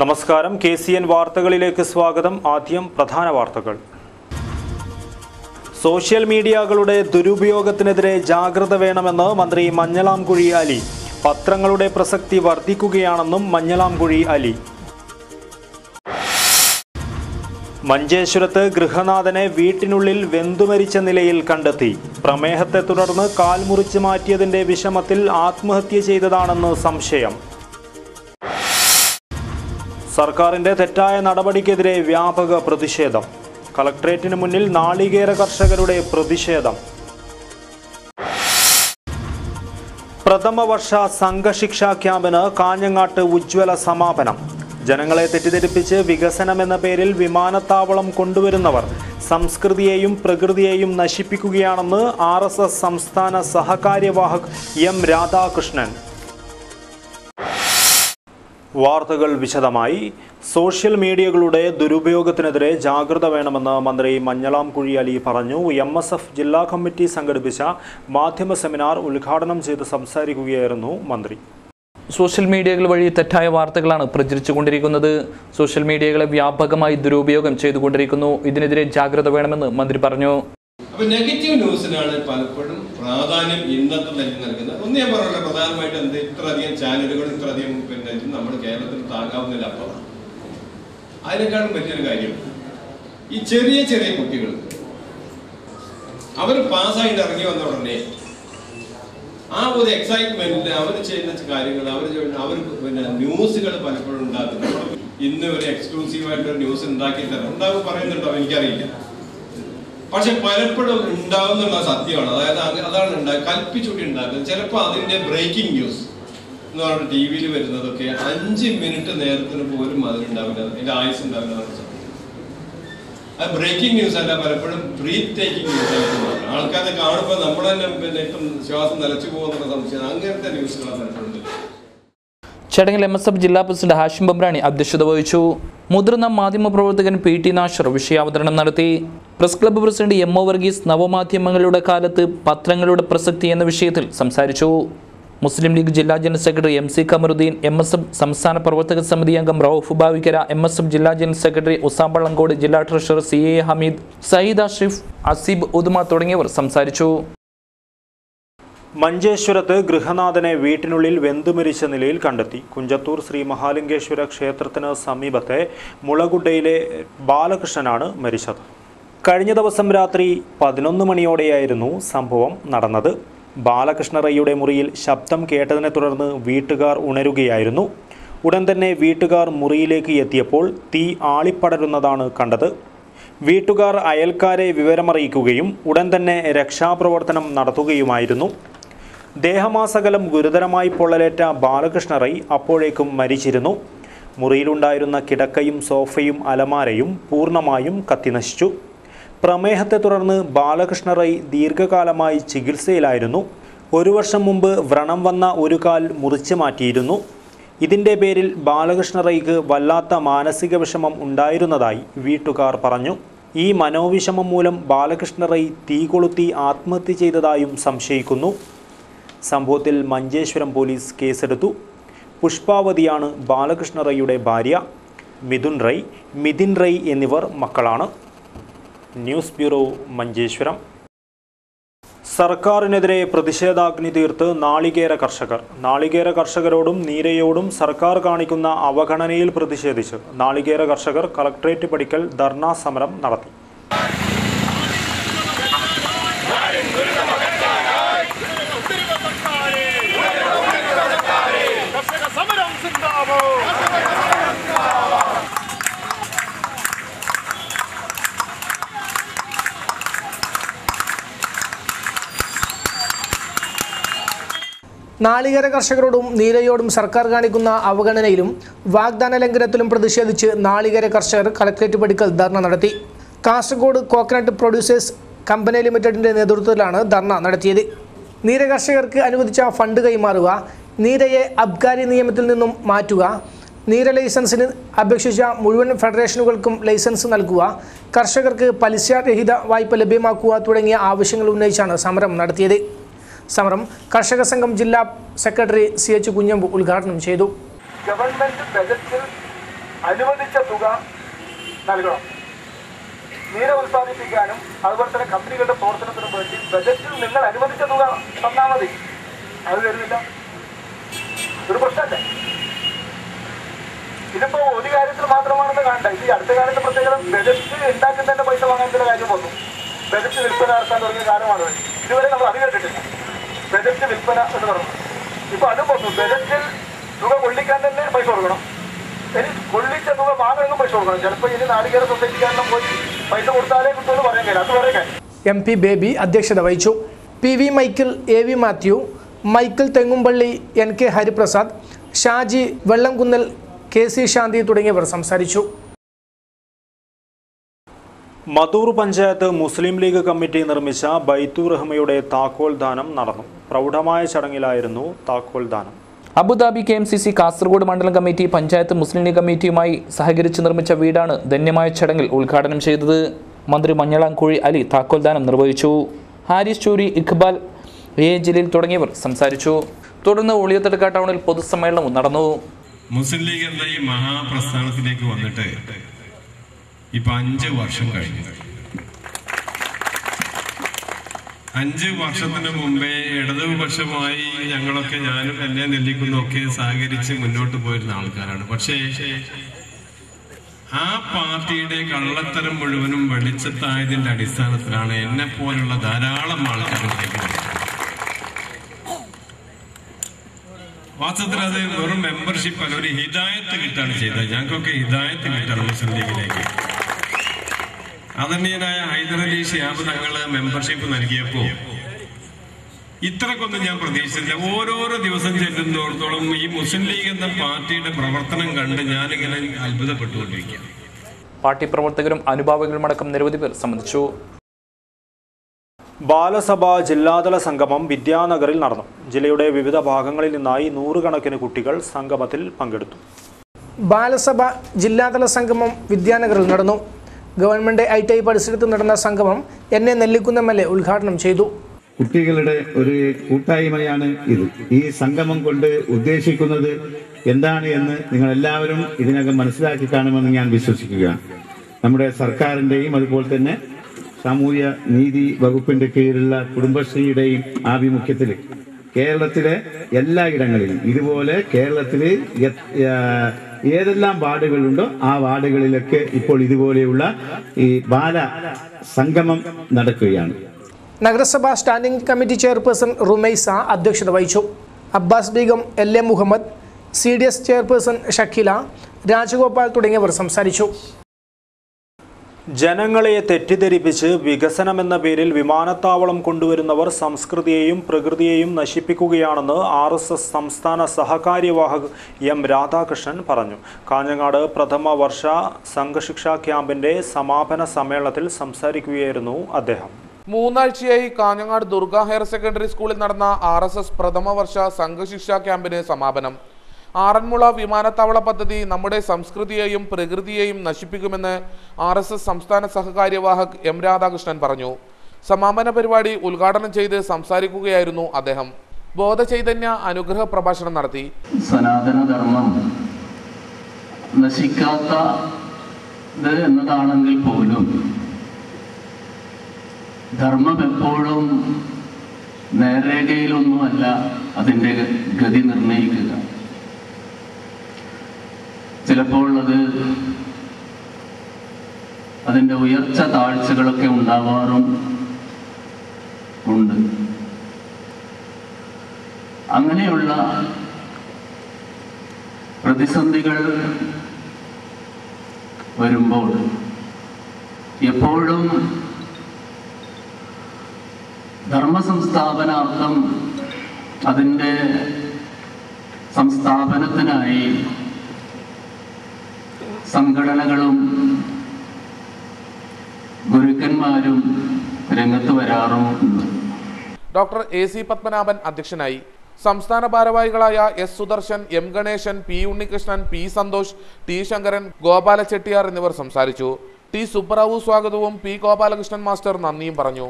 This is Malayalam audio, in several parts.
നമസ്കാരം KCN വാർത്തകളിലേക്ക് സ്വാഗതം. ആദ്യം പ്രധാന വാർത്തകൾ. സോഷ്യൽ മീഡിയകളുടെ ദുരുപയോഗത്തിനെതിരെ ജാഗ്രത വേണമെന്ന് മന്ത്രി മഞ്ഞളാംകുഴി അലി. പത്രങ്ങളുടെ പ്രസക്തി വർദ്ധിക്കുകയാണെന്നും മഞ്ഞളാംകുഴി അലി. മഞ്ചേശ്വരത്ത് ഗൃഹനാഥനെ വീട്ടിനുള്ളിൽ വെന്തുമരിച്ച നിലയിൽ കണ്ടെത്തി. പ്രമേഹത്തെ തുടർന്ന് കാൽ മുറിച്ച് മാറ്റിയതിന്റെ വിഷമത്തിൽ ആത്മഹത്യ ചെയ്തതാണെന്ന് സംശയം. സർക്കാരിന്റെ തെറ്റായ നടപടിക്കെതിരെ വ്യാപക പ്രതിഷേധം. കളക്ട്രേറ്റിന് മുന്നിൽ നാളികേര കർഷകരുടെ പ്രതിഷേധം. പ്രഥമ വർഷ സംഘശിക്ഷാ ക്യാമ്പിന് കാഞ്ഞങ്ങാട്ട് ഉജ്ജ്വല സമാപനം. ജനങ്ങളെ തെറ്റിദ്ധരിപ്പിച്ച് വികസനമെന്ന പേരിൽ വിമാനത്താവളം കൊണ്ടുവരുന്നവർ സംസ്കൃതിയെയും പ്രകൃതിയെയും നശിപ്പിക്കുകയാണെന്ന് RSS സംസ്ഥാന സഹകാര്യവാഹക് M രാധാകൃഷ്ണൻ. വാർത്തകൾ വിശദമായി. സോഷ്യൽ മീഡിയകളുടെ ദുരുപയോഗത്തിനെതിരെ ജാഗ്രത വേണമെന്ന് മന്ത്രി മഞ്ഞളാംകുഴി അലി പറഞ്ഞു. MSF ജില്ലാ കമ്മിറ്റി സംഘടിപ്പിച്ച മാധ്യമ സെമിനാർ ഉദ്ഘാടനം ചെയ്ത് സംസാരിക്കുകയായിരുന്നു മന്ത്രി. സോഷ്യൽ മീഡിയകൾ വഴി തെറ്റായ വാർത്തകളാണ് പ്രചരിച്ചുകൊണ്ടിരിക്കുന്നത്. സോഷ്യൽ മീഡിയകളെ വ്യാപകമായി ദുരുപയോഗം ചെയ്തുകൊണ്ടിരിക്കുന്നു. ഇതിനെതിരെ ജാഗ്രത വേണമെന്ന് മന്ത്രി പറഞ്ഞു. അപ്പോൾ നെഗറ്റീവ് ന്യൂസിനാണ് പലപ്പോഴും പ്രാധാന്യം ഇന്നത്തെ നിലയിൽ നൽകുന്നത്. ഒന്ന് ഞാൻ പറഞ്ഞല്ലോ, പ്രധാനമായിട്ട് ഇത്രയധികം ചാനലുകൾ ഇത്രയധികം നമ്മുടെ കേരളത്തിൽ താങ്ങാവുന്നില്ല. അപ്പോൾ അതിനേക്കാളും വലിയൊരു കാര്യം, ഈ ചെറിയ ചെറിയ കുട്ടികൾ അവർ പാസ്സായിട്ട് ഇറങ്ങി വന്ന ഉടനെ ആ ഒരു എക്സൈറ്റ്മെന്റിൽ അവർ ചെയ്യുന്ന കാര്യങ്ങൾ അവർ ന്യൂസുകൾ പലപ്പോഴും ഉണ്ടാക്കുന്നത്. ഇന്ന് ഒരു എക്സ്ക്ലൂസീവായിട്ടൊരു ന്യൂസ് ഉണ്ടാക്കി തരാം ഉണ്ടാവും പറയുന്നുണ്ടോ എനിക്കറിയില്ല. പക്ഷെ പലപ്പോഴും ഉണ്ടാവുന്നുള്ള സത്യമാണ്. അതാണ് കൽപ്പിച്ചുകൂടി ഉണ്ടാക്കുന്നത്. ചിലപ്പോൾ അതിന്റെ ബ്രേക്കിംഗ് ന്യൂസ് എന്ന് പറഞ്ഞാൽ TV വരുന്നതൊക്കെ 5 മിനിറ്റ് നേരത്തിന് പോലും അതിലുണ്ടാവില്ല, അതിന്റെ ആയുസ് ഉണ്ടാവില്ല. അത് ബ്രേക്കിംഗ് ന്യൂസ് അല്ല, പലപ്പോഴും ബ്രീത്ത് ടേക്കിംഗ് ന്യൂസ് ആയിട്ട് ആൾക്കാരെ കാണുമ്പോൾ നമ്മൾ തന്നെ ഇപ്പം ശ്വാസം നിലച്ചു പോകുന്ന സംശയം. അങ്ങനത്തെ ന്യൂസുകളാണ് പലപ്പോഴും. ചടങ്ങിൽ MSF ജില്ലാ പ്രസിഡന്റ് ഹാഷിം ബംബ്രാണി അധ്യക്ഷത വഹിച്ചു. മുതിർന്ന മാധ്യമപ്രവർത്തകൻ PT നാഷർ വിഷയാവതരണം നടത്തി. Press club president MO Varghese നവമാധ്യമങ്ങളുടെ കാലത്ത് പത്രങ്ങളുടെ പ്രസക്തി എന്ന വിഷയത്തിൽ സംസാരിച്ചു. മുസ്ലിം ലീഗ് ജില്ലാ general secretary MC Kamaruddin, MSF സംസ്ഥാന പ്രവർത്തക സമിതി അംഗം റൌഫ് ബാവിക്കര, MSF ജില്ലാ ജനറൽ സെക്രട്ടറി ഉസാം വള്ളങ്കോട്, ജില്ലാ ട്രഷറർ CA ഹമീദ്, സയ്യിദ് അഷ്റഫ്, അസീബ് ഉദുമ തുടങ്ങിയവർ സംസാരിച്ചു. മഞ്ചേശ്വരത്ത് ഗൃഹനാഥനെ വീട്ടിനുള്ളിൽ വെന്തുമരിച്ച നിലയിൽ കണ്ടെത്തി. കുഞ്ചത്തൂർ ശ്രീ മഹാലിംഗേശ്വര ക്ഷേത്രത്തിന് സമീപത്തെ മുളകുഡയിലെ ബാലകൃഷ്ണനാണ് മരിച്ചത്. കഴിഞ്ഞ ദിവസം രാത്രി 11 മണിയോടെയായിരുന്നു സംഭവം നടന്നത്. ബാലകൃഷ്ണ റയ്യുടെ മുറിയിൽ ശബ്ദം കേട്ടതിനെ തുടർന്ന് വീട്ടുകാർ ഉണരുകയായിരുന്നു. ഉടൻ തന്നെ വീട്ടുകാർ മുറിയിലേക്ക് എത്തിയപ്പോൾ തീ ആളിപ്പടരുന്നതാണ് കണ്ടത്. വീട്ടുകാർ അയൽക്കാരെ വിവരമറിയിക്കുകയും ഉടൻ തന്നെ രക്ഷാപ്രവർത്തനം നടത്തുകയുമായിരുന്നു. ദേഹമാസകലം ഗുരുതരമായി പൊള്ളലേറ്റ ബാലകൃഷ്ണ റൈ അപ്പോഴേക്കും മരിച്ചിരുന്നു. മുറിയിലുണ്ടായിരുന്ന കിടക്കയും സോഫയും അലമാരയും പൂർണ്ണമായും കത്തിനശിച്ചു. പ്രമേഹത്തെ തുടർന്ന് ബാലകൃഷ്ണ റൈ ദീർഘകാലമായി ചികിത്സയിലായിരുന്നു. 1 വർഷം മുമ്പ് വ്രണം വന്ന ഒരു കാൽ മുറിച്ചു മാറ്റിയിരുന്നു. ഇതിൻ്റെ പേരിൽ ബാലകൃഷ്ണ റൈക്ക് വല്ലാത്ത മാനസിക വിഷമം ഉണ്ടായിരുന്നതായി വീട്ടുകാർ പറഞ്ഞു. ഈ മനോവിഷമം മൂലം ബാലകൃഷ്ണ റൈ തീ കൊളുത്തി ആത്മഹത്യ ചെയ്തതായും സംശയിക്കുന്നു. സംഭവത്തിൽ മഞ്ചേശ്വരം പോലീസ് കേസെടുത്തു. പുഷ്പാവതിയാണ് ബാലകൃഷ്ണ റൈയുടെ ഭാര്യ. മിഥുൻ റൈ എന്നിവർ മക്കളാണ്. News bureau, Manjeshwaram. സർക്കാരിനെതിരെ പ്രതിഷേധാഗ്നി തീർത്ത് നാളികേര കർഷകർ. നാളികേര കർഷകരോടും നീരയോടും സർക്കാർ കാണിക്കുന്ന അവഗണനയിൽ പ്രതിഷേധിച്ച് നാളികേര കർഷകർ കളക്ട്രേറ്റ് പടിക്കൽ ധർണാ സമരം നടത്തി. നാളികേര കർഷകരോടും നീരയോടും സർക്കാർ കാണിക്കുന്ന അവഗണനയിലും വാഗ്ദാന ലംഘനത്തിലും പ്രതിഷേധിച്ച് നാളികേര കർഷകർ കളക്ട്രേറ്റ് പടിക്കൽ ധർണ നടത്തി. കാസർഗോഡ് കോക്കനട്ട് പ്രൊഡ്യൂസേഴ്സ് കമ്പനി ലിമിറ്റഡിൻ്റെ നേതൃത്വത്തിലാണ് ധർണ നടത്തിയത്. നീര കർഷകർക്ക് അനുവദിച്ച ഫണ്ട് കൈമാറുക, നീരയെ അബ്കാരി നിയമത്തിൽ നിന്നും മാറ്റുക, നീര ലൈസൻസിന് അപേക്ഷിച്ച മുഴുവൻ ഫെഡറേഷനുകൾക്കും ലൈസൻസ് നൽകുക, കർഷകർക്ക് പലിശരഹിത വായ്പ ലഭ്യമാക്കുക തുടങ്ങിയ ആവശ്യങ്ങൾ ഉന്നയിച്ചാണ് സമരം നടത്തിയത്. സമരം കർഷക സംഘം ജില്ലാ സെക്രട്ടറി CH കുഞ്ഞമ്പു ഉദ്ഘാടനം ചെയ്തു. ഗവൺമെന്റ് ബജറ്റിൽ അനുവദിച്ച തുക നൽകണം. മീന ഉൽപ്പാദിപ്പിക്കാനും അതുപോലെ തന്നെ കമ്പനികളുടെ പ്രവർത്തനത്തിനും വേണ്ടി ബജറ്റിൽ നിങ്ങൾ അനുവദിച്ച തുക തന്നാൽ മതി. അത് തരുന്നില്ല, ഒരു പ്രശ്നമല്ലേ? ഇതിപ്പോ ഒരു കാര്യത്തിൽ മാത്രമാണെന്ന് കാണണ്ട. ഇത് അടുത്ത കാലത്ത് പ്രത്യേകം ബജറ്റ് ഉണ്ടാക്കുന്നതിന്റെ പൈസ വാങ്ങാനുള്ള കാര്യം വന്നു. ബജറ്റ് വിൽപ്പന നടത്താൻ തുടങ്ങിയ കാലമാണ്. ഇതുവരെ നമ്മൾ അത് കേട്ടിട്ടില്ല, ബജറ്റ് വിൽപ്പന എന്ന് പറഞ്ഞു. ഇപ്പൊ അതും വന്നു. ബജറ്റിൽ തുക കൊള്ളിക്കാൻ തന്നെ പൈസ കൊടുക്കണം. ഇനി കൊള്ളിച്ച തുക വാങ്ങണമെന്നും പൈസ കൊടുക്കണം. ചിലപ്പോൾ ഇനി നാളികേര സൊസൈറ്റിക്കാരനും പോയി പൈസ കൊടുത്താലേ കിട്ടുമെന്ന് പറയാൻ കഴിയും. അത് പറയാൻ MP ബേബി അധ്യക്ഷത വഹിച്ചു. PV Michael, AV Mathew, Michael Thengumpally, NK Hariprasad, Shaji Vellamkunnel, KC Shanthi തുടങ്ങിയവർ സംസാരിച്ചു. മധൂർ പഞ്ചായത്ത് മുസ്ലിം ലീഗ് കമ്മിറ്റി നിർമ്മിച്ച ബൈത്തുർ റഹ്മയുടെ താക്കോൽ ദാനം നടന്നു. പ്രൗഢമായ ചടങ്ങിലായിരുന്നു താക്കോൽ ദാനം. അബുദാബി KMCC കാസർഗോഡ് മണ്ഡലം കമ്മിറ്റി പഞ്ചായത്ത് മുസ്ലിം ലീഗ് കമ്മിറ്റിയുമായി സഹകരിച്ച് നിർമ്മിച്ച വീടാണ് ധന്യമായ ചടങ്ങിൽ ഉദ്ഘാടനം ചെയ്തത്. മന്ത്രി മഞ്ഞളാംകുഴി അലി താക്കോൽദാനം നിർവഹിച്ചു. ഹാരിസ് ചൂരി, ഇഖ്ബാൽ, A ജലീൽ തുടങ്ങിയവർ സംസാരിച്ചു. തുടർന്ന് ഒളിയത്തടുക്ക ടൗണിൽ പൊതുസമ്മേളനവും നടന്നു. മുസ്ലിം ലീഗ് എന്ന ഈ മഹാപ്രസ്ഥാനത്തിലേക്ക് വന്നിട്ട് ഇപ്പൊ 5 വർഷം കഴിഞ്ഞു. 5 വർഷത്തിന് മുമ്പേ ഇടതുപക്ഷമായി ഞങ്ങളൊക്കെ, ഞാനും എന്നെ നെല്ലിക്കുന്നൊക്കെ സഹകരിച്ച് മുന്നോട്ട് പോയിരുന്ന ആൾക്കാരാണ്. പക്ഷേ ആ പാർട്ടിയുടെ കള്ളത്തരം മുഴുവനും വെളിച്ചത്തായതിന്റെ അടിസ്ഥാനത്തിലാണ് എന്നെ പോലുള്ള ധാരാളം ആൾക്കാരിലേക്ക് വന്നത്. വാസ്തവത്തിൽ അത് വെറും മെമ്പർഷിപ്പ് അല്ല, ഒരു ഹിദായത്ത് കിട്ടാണ് ചെയ്തത്. ഞങ്ങൾക്കൊക്കെ ഹിദായത്ത് കിട്ടണം മുസ്ലിം ലീഗിലേക്ക്. ആദരണീയനായ ഹൈദരലി ശിഹാബ് തങ്ങള് മെമ്പർഷിപ്പ് നൽകിയപ്പോ ഇത്രക്കൊന്നും ഞാൻ പ്രതീക്ഷിച്ചില്ല. ഓരോരോ ദിവസം ചെല്ലുന്നിടത്തോളം ഈ മുസ്ലിം ലീഗ് എന്ന പാർട്ടിയുടെ പ്രവർത്തനം കണ്ട് ഞാനിങ്ങനെ അത്ഭുതപ്പെട്ടുകൊണ്ടിരിക്കുക. പാർട്ടി പ്രവർത്തകരും അനുഭാവികളും അടക്കം നിരവധി പേർ സംബന്ധിച്ചു. ബാലസഭ ജില്ലാതല സംഗമം വിദ്യാനഗറിൽ നടന്നു. ജില്ലയുടെ വിവിധ ഭാഗങ്ങളിൽ നിന്നായി 100 കണക്കിന് കുട്ടികൾ സംഗമത്തിൽ പങ്കെടുത്തു. ബാലസഭ ജില്ലാതല സംഗമം വിദ്യാനഗറിൽ നടന്നു. ഗവൺമെന്റ് ITI പരിസരത്ത് നടന്ന സംഗമം NA നെല്ലിക്കുന്ന MLA ഉദ്ഘാടനം ചെയ്തു. കുട്ടികളുടെ ഒരു കൂട്ടായ്മയാണ് ഇത്. ഈ സംഗമം കൊണ്ട് ഉദ്ദേശിക്കുന്നത് എന്താണ് എന്ന് നിങ്ങൾ എല്ലാവരും ഇതിനകം മനസ്സിലാക്കി കാണുമെന്ന് ഞാൻ വിശ്വസിക്കുകയാണ്. നമ്മുടെ സർക്കാരിന്റെയും അതുപോലെ തന്നെ സാമൂഹ്യ നീതി വകുപ്പിന്റെ കീഴിലുള്ള കുടുംബശ്രീയുടെയും ആഭിമുഖ്യത്തിൽ കേരളത്തിലെ എല്ലാ ഇടങ്ങളിലും ഇതുപോലെ കേരളത്തിൽ ഏതെല്ലാം വാർഡുകളുണ്ടോ ആ വാർഡുകളിലൊക്കെ ഇപ്പോൾ ഇതുപോലെയുള്ള ഈ ബാല സംഗമം നടക്കുകയാണ്. നഗരസഭാ സ്റ്റാൻഡിംഗ് കമ്മിറ്റി ചെയർപേഴ്സൺ റുമൈസ അധ്യക്ഷത വഹിച്ചു. Abbas Beegum, LA Muhammad, CDS chairperson Shakeela, Rajagopal തുടങ്ങിയവർ സംസാരിച്ചു. ജനങ്ങളെ തെറ്റിദ്ധരിപ്പിച്ച് വികസനമെന്ന പേരിൽ വിമാനത്താവളം കൊണ്ടുവരുന്നവർ സംസ്കൃതിയെയും പ്രകൃതിയെയും നശിപ്പിക്കുകയാണെന്ന് RSS സംസ്ഥാന സഹകാര്യവാഹക് M രാധാകൃഷ്ണൻ പറഞ്ഞു. കാഞ്ഞങ്ങാട് പ്രഥമ വർഷ സംഘശിക്ഷാ ക്യാമ്പിന്റെ സമാപന സമ്മേളനത്തിൽ സംസാരിക്കുകയായിരുന്നു അദ്ദേഹം. 3 ആഴ്ചയായി കാഞ്ഞങ്ങാട് ദുർഗ ഹയർ സെക്കൻഡറി സ്കൂളിൽ നടന്ന RSS പ്രഥമ വർഷ സംഘശിക്ഷാ ക്യാമ്പിന് സമാപനം. ആറന്മുള വിമാനത്താവള പദ്ധതി നമ്മുടെ സംസ്കൃതിയെയും പ്രകൃതിയെയും നശിപ്പിക്കുമെന്ന് RSS സംസ്ഥാന സഹകാര്യവാഹക് M രാധാകൃഷ്ണൻ പറഞ്ഞു. സമാപന പരിപാടി ഉദ്ഘാടനം ചെയ്ത് സംസാരിക്കുകയായിരുന്നു അദ്ദേഹം. ബോധചൈതന്യ അനുഗ്രഹ പ്രഭാഷണം നടത്തി. സനാതനധർമ്മം നശിക്കാത്തത് എന്നതാണെങ്കിൽ പോലും ധർമ്മം എപ്പോഴും നേർരേഖയിലൊന്നുമല്ല അതിൻ്റെ ഗതി നിർണയിക്കുക. ചിലപ്പോൾ അതിൻ്റെ ഉയർച്ച താഴ്ചകളൊക്കെ ഉണ്ടാവാറും ഉണ്ട്. അങ്ങനെയുള്ള പ്രതിസന്ധികൾ വരുമ്പോൾ എപ്പോഴും ധർമ്മസംസ്ഥാപനാർത്ഥം അതിൻ്റെ സംസ്ഥാപനത്തിനായി സംഘടനകളും ഗുരുക്കന്മാരും രംഗത്ത് വരാറുമുണ്ട്. ഡോക്ടർ AC പത്മനാഭൻ അധ്യക്ഷനായി. സംസ്ഥാന ഭാരവാഹികളായ S Sudarshan, M Ganesan, P Unnikrishnan, P Santhosh, T Sankaran, Gopala Chettiar എന്നിവർ സംസാരിച്ചു. T സുബ്ബറാവു സ്വാഗതവും P ഗോപാലകൃഷ്ണൻ മാസ്റ്റർ നന്ദിയും പറഞ്ഞു.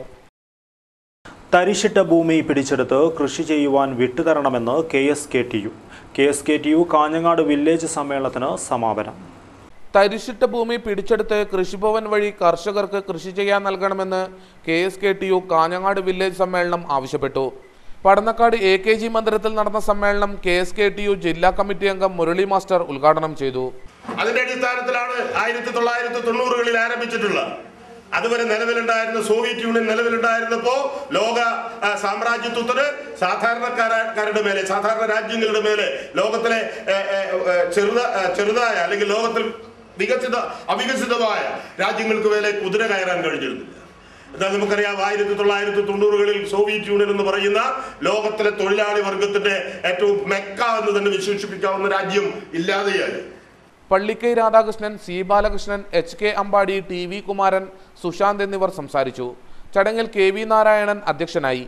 തരിശിട്ട ഭൂമി പിടിച്ചെടുത്ത് കൃഷി ചെയ്യുവാൻ വിട്ടുതരണമെന്ന് KSKTU കാഞ്ഞങ്ങാട് വില്ലേജ് സമ്മേളനത്തിന് സമാപനം. തരിശിട്ട ഭൂമി പിടിച്ചെടുത്ത് കൃഷിഭവൻ വഴി കർഷകർക്ക് കൃഷി ചെയ്യാൻ നൽകണമെന്ന് KSKTU കാഞ്ഞങ്ങാട് വില്ലേജ് സമ്മേളനം ആവശ്യപ്പെട്ടു. പടന്നക്കാട് AKG മന്ദിരത്തിൽ നടന്ന സമ്മേളനം KSKTU ജില്ലാ കമ്മിറ്റി അംഗം മുരളി മാസ്റ്റർ ഉദ്ഘാടനം ചെയ്തു. അതിന്റെ അടിസ്ഥാനത്തിലാണ് 1990കളിൽ ആരംഭിച്ചിട്ടുള്ളത്. അതുവരെ നിലവിലുണ്ടായിരുന്ന സോവിയറ്റ് യൂണിയൻ നിലവിലുണ്ടായിരുന്നപ്പോൾ ലോക സാമ്രാജ്യത്വത്തിന് സാധാരണക്കാരുടെ മേലെ, സാധാരണ രാജ്യങ്ങളുടെ മേലെ, ലോകത്തിലെ ചെറുതായ അല്ലെങ്കിൽ ലോകത്തിൽ അവികസിതമായ രാജ്യങ്ങൾക്ക് മേലെ കുതിര കയറാൻ കഴിഞ്ഞിരുന്നില്ല. എന്നാൽ നമുക്കറിയാം 1990കളിൽ സോവിയറ്റ് യൂണിയൻ എന്ന് പറയുന്ന ലോകത്തിലെ തൊഴിലാളി വർഗത്തിന്റെ ഏറ്റവും മെക്ക എന്ന് തന്നെ വിശേഷിപ്പിക്കാവുന്ന രാജ്യം ഇല്ലാതെയായി. Pallikkai Radhakrishnan, C Balakrishnan, HK Ambadi, TV Kumaran, Sushant എന്നിവർ സംസാരിച്ചു. ചടങ്ങിൽ KV നാരായണൻ അധ്യക്ഷനായി.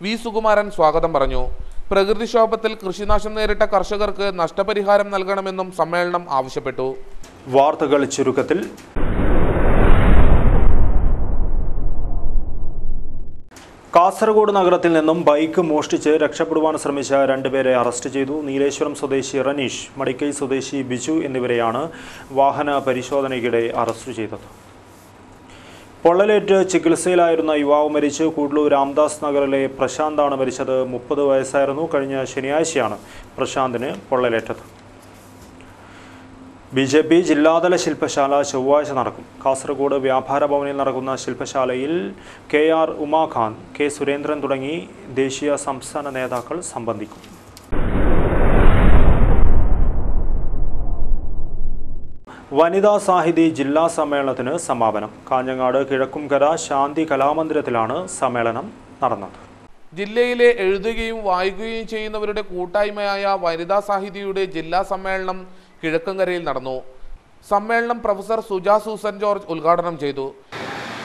V സുകുമാരൻ സ്വാഗതം പറഞ്ഞു. പ്രകൃതിക്ഷോഭത്തിൽ കൃഷിനാശം നേരിട്ട കർഷകർക്ക് നഷ്ടപരിഹാരം നൽകണമെന്നും സമ്മേളനം ആവശ്യപ്പെട്ടു. വാർത്തകൾ ചുരുക്കത്തിൽ. കാസർഗോഡ് നഗരത്തിൽ നിന്നും ബൈക്ക് മോഷ്ടിച്ച് രക്ഷപ്പെടുവാൻ ശ്രമിച്ച രണ്ടുപേരെ അറസ്റ്റ് ചെയ്തു. നീലേശ്വരം സ്വദേശി റനീഷ്, മടിക്കൈ സ്വദേശി ബിജു എന്നിവരെയാണ് വാഹന പരിശോധനയ്ക്കിടെ അറസ്റ്റ് ചെയ്തത്. പൊള്ളലേറ്റ് ചികിത്സയിലായിരുന്ന യുവാവ് മരിച്ചു. കൂഡ്ലൂർ രാംദാസ് നഗറിലെ പ്രശാന്താണ് മരിച്ചത്. 30 വയസ്സായിരുന്നു. കഴിഞ്ഞ ശനിയാഴ്ചയാണ് പ്രശാന്തിന് പൊള്ളലേറ്റത്. BJP ജില്ലാതല ശില്പശാല ചൊവ്വാഴ്ച നടക്കും. കാസർഗോഡ് വ്യാപാര ഭവനിൽ നടക്കുന്ന ശില്പശാലയിൽ KR ഉമാഖാൻ, K സുരേന്ദ്രൻ തുടങ്ങി ദേശീയ സംസ്ഥാന നേതാക്കൾ സംബന്ധിക്കും. വനിതാ സാഹിതി ജില്ലാ സമ്മേളനത്തിന് സമാപനം. കാഞ്ഞങ്ങാട് കിഴക്കുംകര ശാന്തി കലാമന്ദിരത്തിലാണ് സമ്മേളനം നടന്നത്. ജില്ലയിലെ എഴുതുകയും വായിക്കുകയും ചെയ്യുന്നവരുടെ കൂട്ടായ്മയായ വനിതാ സാഹിതിയുടെ ജില്ലാ സമ്മേളനം കിഴക്കങ്കരയിൽ നടന്നു. സമ്മേളനം പ്രൊഫസർ സുജ സൂസൻ ജോർജ് ഉദ്ഘാടനം ചെയ്തു.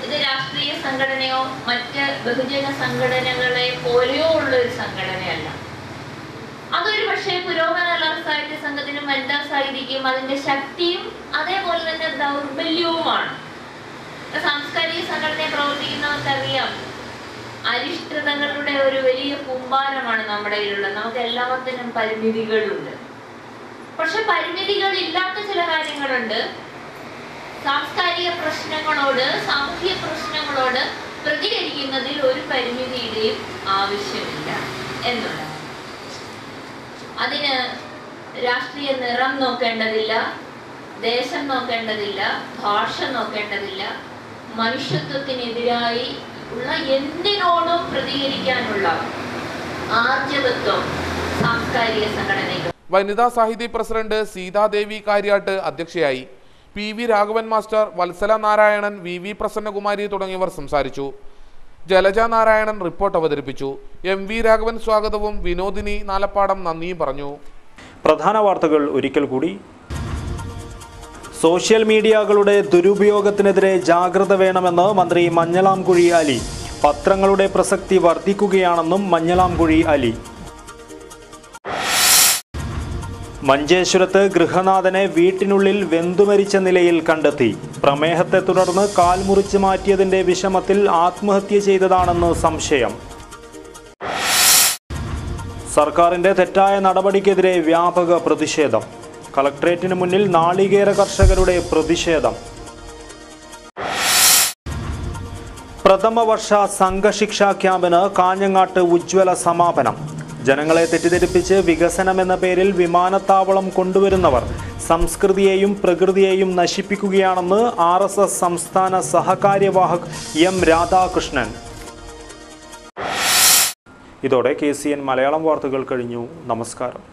ഇത് രാഷ്ട്രീയ സംഘടനയോ മറ്റ് ബഹുജന സംഘടനകളെ പോലെയോ ഉള്ള ഒരു സംഘടനയല്ല. അതൊരു പക്ഷേ പുരോഗമന സാഹിത്യ സംഘത്തിനും വനിതാ സാഹിതിക്കും അതിന്റെ ശക്തിയും അതേപോലെ തന്നെ ദൗർബല്യവുമാണ്. സാംസ്കാരിക സംഘടനയെ പ്രവർത്തിക്കുന്നവർക്കറിയാം, അരിഷ്ടതകളുടെ ഒരു വലിയ കൂമ്പാരമാണ് നമ്മുടെ കയ്യിലുള്ളത്. നമുക്ക് എല്ലാത്തിനും പരിമിതികളുണ്ട്. പക്ഷെ പരിമിതികളില്ലാത്ത ചില കാര്യങ്ങളുണ്ട്. സാംസ്കാരിക പ്രശ്നങ്ങളോട്, സാമൂഹ്യ പ്രശ്നങ്ങളോട് പ്രതികരിക്കുന്നതിൽ ഒരു പരിമിതിയുടെയും ആവശ്യമില്ല എന്നുള്ളത്. അതിന് രാഷ്ട്രീയ നിറം നോക്കേണ്ടതില്ല, ദേശം നോക്കേണ്ടതില്ല, ഭാഷ നോക്കേണ്ടതില്ല. മനുഷ്യത്വത്തിനെതിരായി ഉള്ള എന്തിനോടും പ്രതികരിക്കാനുള്ള ആർജവത്വം സാംസ്കാരിക സംഘടനകൾ. വനിതാ സാഹിതി പ്രസിഡന്റ് സീതാദേവി കാര്യാട്ട് അധ്യക്ഷയായി. PV Raghavan master, Vatsala Narayanan, VV Prasannakumari തുടങ്ങിയവർ സംസാരിച്ചു. ജലജ നാരായണൻ റിപ്പോർട്ട് അവതരിപ്പിച്ചു. MV രാഘവൻ സ്വാഗതവും വിനോദിനി നാലപ്പാടം നന്ദിയും പറഞ്ഞു. പ്രധാന വാർത്തകൾ ഒരിക്കൽ കൂടി. സോഷ്യൽ മീഡിയകളുടെ ദുരുപയോഗത്തിനെതിരെ ജാഗ്രത വേണമെന്ന് മന്ത്രി മഞ്ഞളാംകുഴി അലി. പത്രങ്ങളുടെ പ്രസക്തി വർദ്ധിക്കുകയാണെന്നും മഞ്ഞളാംകുഴി അലി. മഞ്ചേശ്വരത്ത് ഗൃഹനാഥനെ വീട്ടിനുള്ളിൽ വെന്തുമരിച്ച നിലയിൽ കണ്ടെത്തി. പ്രമേഹത്തെ തുടർന്ന് കാൽ മുറിച്ച് മാറ്റിയതിന്റെ വിഷമത്തിൽ ആത്മഹത്യ ചെയ്തതാണെന്ന് സംശയം. സർക്കാരിന്റെ തെറ്റായ നടപടിക്കെതിരെ വ്യാപക പ്രതിഷേധം. കളക്ട്രേറ്റിന് മുന്നിൽ നാളികേര കർഷകരുടെ പ്രതിഷേധം. പ്രഥമ വർഷ സംഘശിക്ഷാ ക്യാമ്പിന് കാഞ്ഞങ്ങാട്ട് ഉജ്ജ്വല സമാപനം. ജനങ്ങളെ തെറ്റിദ്ധരിപ്പിച്ച് വികസനമെന്ന പേരിൽ വിമാനത്താവളം കൊണ്ടുവരുന്നവർ സംസ്കൃതിയെയും പ്രകൃതിയെയും നശിപ്പിക്കുകയാണെന്ന് RSS സംസ്ഥാന സഹകാര്യവാഹക് M രാധാകൃഷ്ണൻ. ഇതോടെ KCN മലയാളം വാർത്തകൾ കഴിഞ്ഞു. നമസ്കാരം.